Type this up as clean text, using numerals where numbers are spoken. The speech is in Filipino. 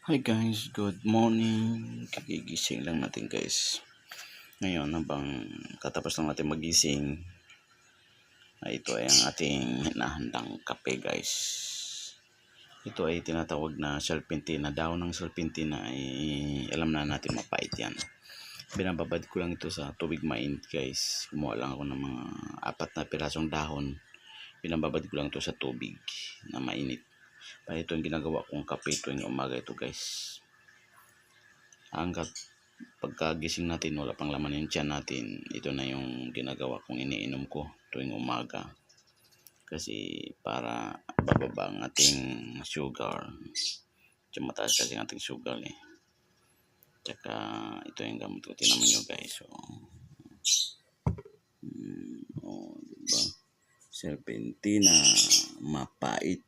Hi guys, good morning. Kagigising lang natin guys. Ngayon habang katapos lang natin magising, ay ito ay ang ating hinahandang kape guys. Ito ay tinatawag na serpentina. Daon ng serpentina ay alam na natin mapait yan. Binababad ko lang ito sa tubig mainit guys. Kumuha lang ako ng mga 4 na pirasong dahon. Binababad ko lang ito sa tubig na mainit. Para ito ang ginagawa kong kape tuwing umaga ito guys. Hanggat pagkagising natin wala pang laman yung tiyan natin, ito na yung ginagawa kong iniinom ko tuwing umaga, kasi para bababa ang ating sugar. Mataas kasi ang ating sugar tsaka ito yung gamot ko, tinaman nyo guys. Diba? Serpentina, mapait.